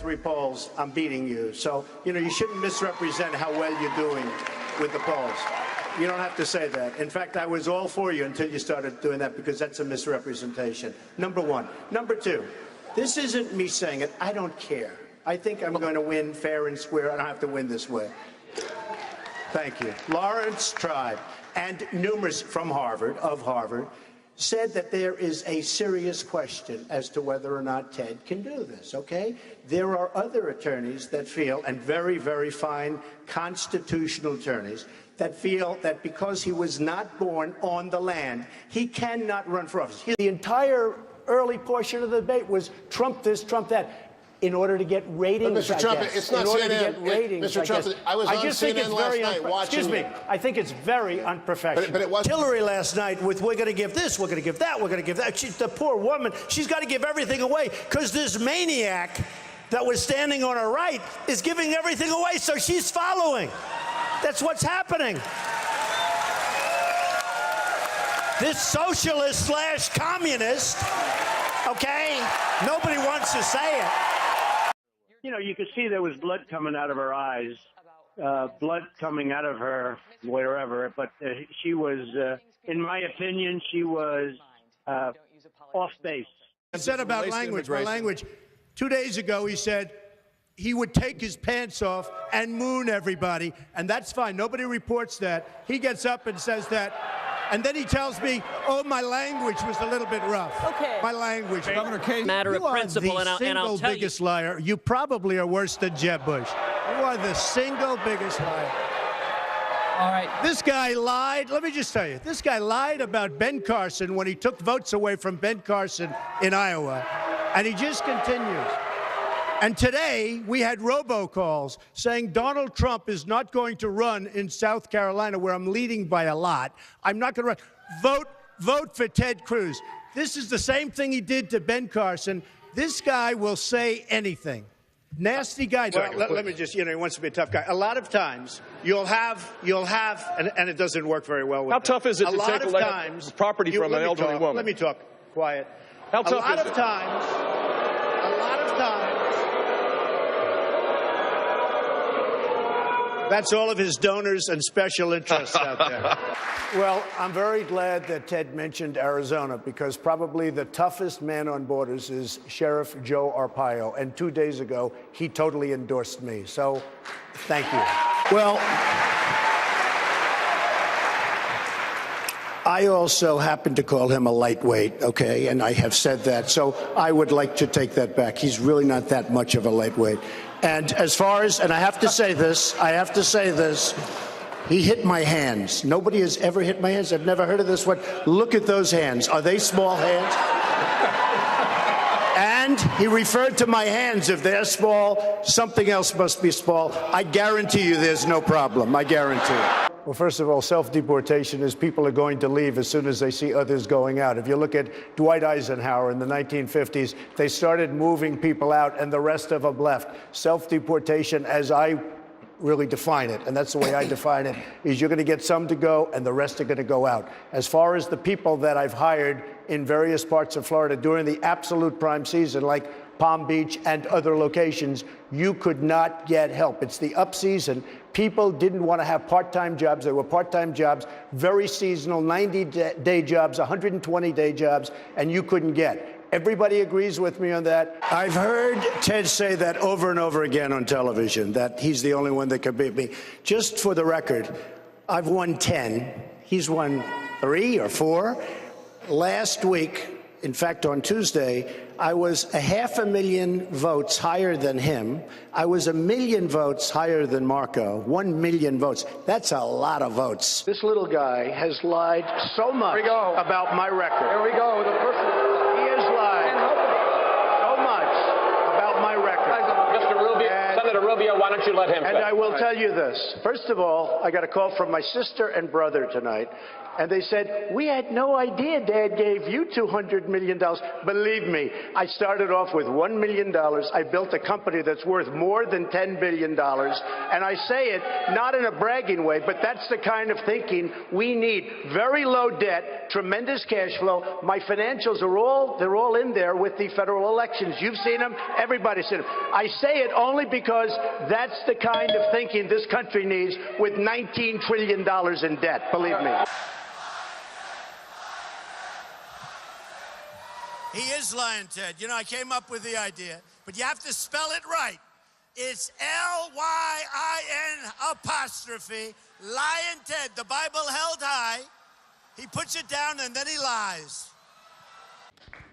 three polls, I'm beating you. So, you shouldn't misrepresent how well you're doing with the polls. You don't have to say that. In fact, I was all for you until you started doing that, because that's a misrepresentation. Number one. Number two, this isn't me saying it. I don't care. I think I'm going to win fair and square. I don't have to win this way. Thank you. Lawrence Tribe and numerous from Harvard, said that there is a serious question as to whether or not Ted can do this, okay? There are other attorneys that feel, and very, very fine constitutional attorneys, that feel that because he was not born on the land, he cannot run for office. The entire early portion of the debate was Trump this, Trump that, in order to get ratings, Mr. Trump, it's not in order CNN. to get ratings, Mr. Trump, I was on CNN last night watching. Excuse me. I think it's very unprofessional. But it wasn't. Hillary last night with, we're going to give this, we're going to give that, we're going to give that. The poor woman, she's got to give everything away because this maniac that was standing on her right is giving everything away, so she's following. That's what's happening. This socialist slash communist, okay? Nobody wants to say it. You could see there was blood coming out of her eyes, blood coming out of her wherever. But she was, in my opinion, she was off base. He said about language. 2 days ago, he said he would take his pants off and moon everybody, and that's fine. Nobody reports that. He gets up and says that. And then he tells me, oh, my language was a little bit rough. Okay. My language. Governor Casey, Matter of principle, and I'll tell you. You are the single biggest liar. You probably are worse than Jeb Bush. You are the single biggest liar. all right. This guy lied. Let me just tell you, this guy lied about Ben Carson when he took votes away from Ben Carson in Iowa. And he just continues. And today, we had robocalls saying Donald Trump is not going to run in South Carolina, where I'm leading by a lot. I'm not going to run. Vote for Ted Cruz. This is the same thing he did to Ben Carson. This guy will say anything. Nasty guy. Well, let me just, he wants to be a tough guy. A lot of times, you'll have, and it doesn't work very well with How tough is it to take property from an elderly woman? Let me talk. Quiet. How tough is it? A lot of times, that's all of his donors and special interests out there. Well, I'm very glad that Ted mentioned Arizona, because probably the toughest man on borders is Sheriff Joe Arpaio. And 2 days ago, he totally endorsed me. So thank you. Well, I also happen to call him a lightweight, okay? And I have said that. So I would like to take that back. He's really not that much of a lightweight. And as far as, and I have to say this, he hit my hands. Nobody has ever hit my hands. I've never heard of this one. Look at those hands. Are they small hands? And he referred to my hands. If they're small, something else must be small. I guarantee you there's no problem. I guarantee it. Well, first of all, self-deportation is people are going to leave as soon as they see others going out. If you look at Dwight Eisenhower in the 1950s, they started moving people out and the rest of them left. Self-deportation, as I really define it, and that's the way I define it, is you're going to get some to go and the rest are going to go out. As far as the people that I've hired in various parts of Florida during the absolute prime season, like Palm Beach and other locations, you could not get help. It's the up season. People didn't want to have part-time jobs. They were part-time jobs, very seasonal, 90-day jobs, 120-day jobs, and you couldn't get. Everybody agrees with me on that. I've heard Ted say that over and over again on television, that he's the only one that can beat me. Just for the record, I've won 10. He's won 3 or 4. Last week, in fact, on Tuesday, I was 500,000 votes higher than him. I was 1 million votes higher than Marco. 1 million votes. That's a lot of votes. This little guy has lied so much about my record. Here we go. The person. He has lied so much about my record. Mr. Rubio, Senator Rubio, why don't you let him? And I will tell you this. First of all, I got a call from my sister and brother tonight And they said, we had no idea Dad gave you $200 million. Believe me, I started off with $1 million. I built a company that's worth more than $10 billion. And I say it not in a bragging way, but that's the kind of thinking we need. Very low debt, tremendous cash flow. My financials they're all in there with the federal elections. You've seen them. Everybody's seen them. I say it only because that's the kind of thinking this country needs with $19 trillion in debt. Believe me. He is lying, Ted. You know, I came up with the idea, but you have to spell it right. It's L-Y-I-N apostrophe, Lion Ted. The Bible held high. He puts it down and then he lies.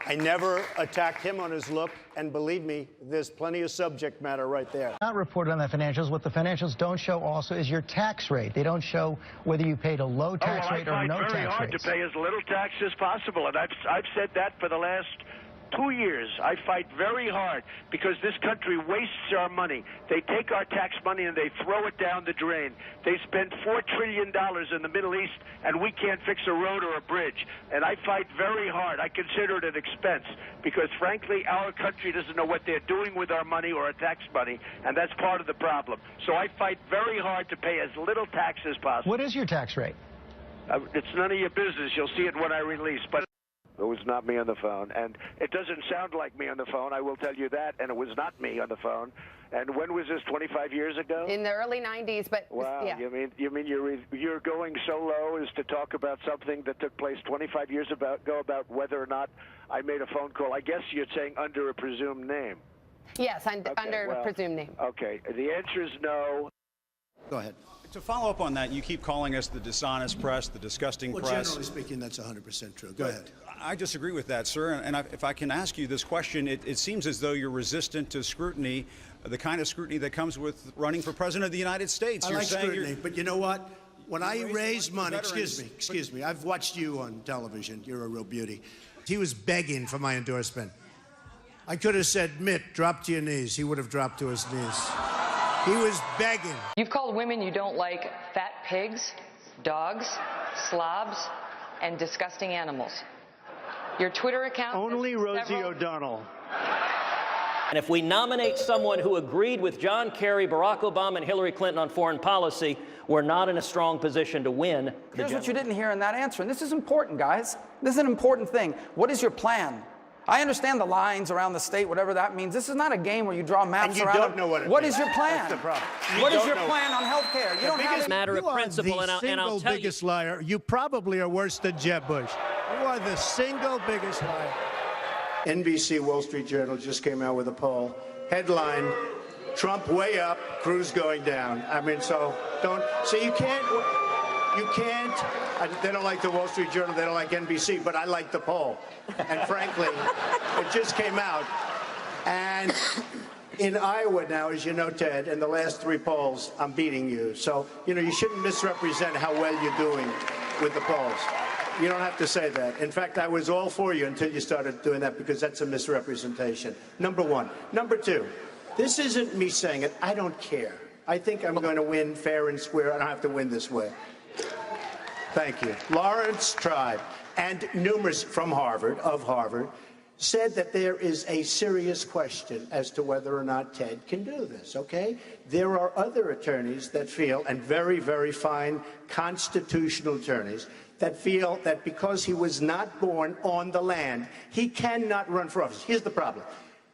I never attacked him on his look, and believe me, there's plenty of subject matter right there. Not reported on the financials. What the financials don't show also is your tax rate. They don't show whether you paid a low tax rate or no tax rate. I fight very hard to pay as little tax as possible, and I've said that for the last 2 years. I fight very hard because this country wastes our money. They take our tax money and they throw it down the drain. They spend $4 trillion in the Middle East, and we can't fix a road or a bridge. And I fight very hard. I consider it an expense because, frankly, our country doesn't know what they're doing with our money or our tax money, and that's part of the problem. So I fight very hard to pay as little tax as possible. What is your tax rate? It's none of your business. You'll see it when I release. But it was not me on the phone, and it doesn't sound like me on the phone, I will tell you that, and it was not me on the phone. And when was this, 25 years ago? In the early 90s, but wow, yeah. You mean you're going so low as to talk about something that took place 25 years ago about whether or not I made a phone call? I guess you're saying under a presumed name. Yes, under a presumed name. Okay, the answer is no. Go ahead. To follow up on that, you keep calling us the dishonest press, the disgusting press. Generally speaking, that's 100% true. Go ahead. I disagree with that, sir. And if I can ask you this question, it seems as though you're resistant to scrutiny, the kind of scrutiny that comes with running for president of the United States. I like scrutiny, but you know what? When I raise money, excuse me, I've watched you on television. You're a real beauty. He was begging for my endorsement. I could have said, Mitt, drop to your knees. He would have dropped to his knees. He was begging. You've called women you don't like fat pigs, dogs, slobs, and disgusting animals. Your Twitter account... Only Rosie O'Donnell. And if we nominate someone who agreed with John Kerry, Barack Obama, and Hillary Clinton on foreign policy, we're not in a strong position to win. Here's what you didn't hear in that answer, and this is important, guys. This is an important thing. What is your plan? I understand the lines around the state, whatever that means. This is not a game where you draw maps around. And you don't know what it means. What is your plan? That's the problem. What is your plan on health care? You don't have a matter of principle, and I'll tell you. You are the single biggest liar. You probably are worse than Jeb Bush. You are the single biggest liar. NBC Wall Street Journal just came out with a poll. Headline, Trump way up, Cruz going down. I mean, so you can't, they don't like the Wall Street Journal, they don't like NBC, but I like the poll. And frankly, it just came out. And in Iowa now, as you know, Ted, in the last 3 polls, I'm beating you. So, you shouldn't misrepresent how well you're doing with the polls. You don't have to say that. In fact, I was all for you until you started doing that because that's a misrepresentation. Number one. Number two, this isn't me saying it. I don't care. I think I'm going to win fair and square. I don't have to win this way. Thank you. Lawrence Tribe and numerous from Harvard, said that there is a serious question as to whether or not Ted can do this, okay? There are other attorneys that feel, and very, very fine constitutional attorneys, that feel that because he was not born on the land, he cannot run for office. Here's the problem.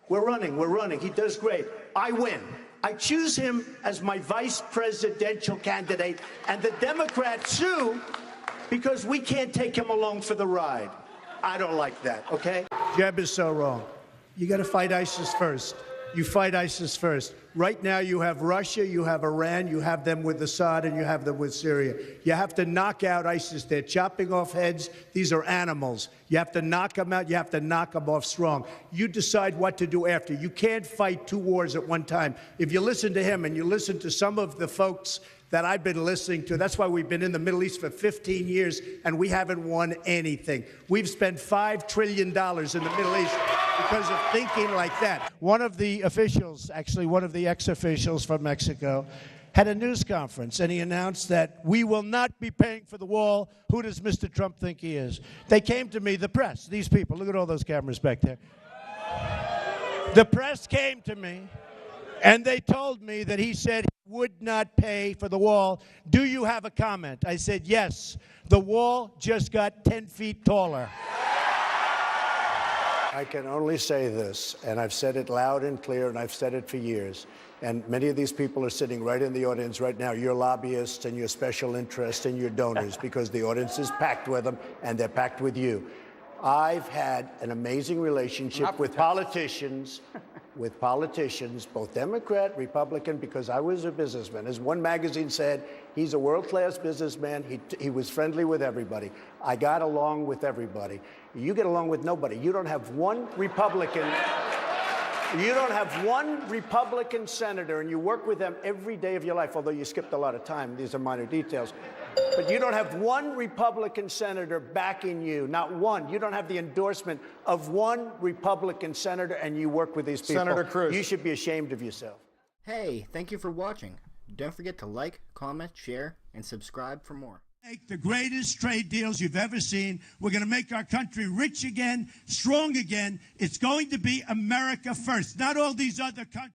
We're running. He does great. I win. I choose him as my vice presidential candidate, and the Democrats sue because we can't take him along for the ride. I don't like that, okay? Jeb is so wrong. You got to fight ISIS first. You fight ISIS first. Right now you have Russia, you have Iran, you have them with Assad, and you have them with Syria. You have to knock out ISIS. They're chopping off heads. These are animals. You have to knock them out. You have to knock them off strong. You decide what to do after. You can't fight 2 wars at one time. If you listen to him and you listen to some of the folks that I've been listening to. That's why we've been in the Middle East for 15 years, and we haven't won anything. We've spent $5 trillion in the Middle East because of thinking like that. One of the officials, actually one of the ex-officials from Mexico, had a news conference, and he announced that we will not be paying for the wall. Who does Mr. Trump think he is? They came to me, the press, these people. Look at all those cameras back there. The press came to me, and they told me that he said he would not pay for the wall. Do you have a comment? I said, yes. The wall just got 10 feet taller. I can only say this, and I've said it loud and clear, and I've said it for years. And many of these people are sitting right in the audience right now, your lobbyists and your special interests and your donors, because the audience is packed with them, and they're packed with you. I've had an amazing relationship with politicians, both Democrat, Republican, because I was a businessman. As one magazine said, he's a world-class businessman. He was friendly with everybody. I got along with everybody. You get along with nobody. You don't have one Republican. You don't have one Republican senator, and you work with them every day of your life, although you skipped a lot of time. These are minor details. But you don't have one Republican senator backing you, not one. You don't have the endorsement of one Republican senator, and you work with these people. Senator Cruz. You should be ashamed of yourself. Hey, thank you for watching. Don't forget to like, comment, share, and subscribe for more. Make the greatest trade deals you've ever seen. We're going to make our country rich again, strong again. It's going to be America first, not all these other countries.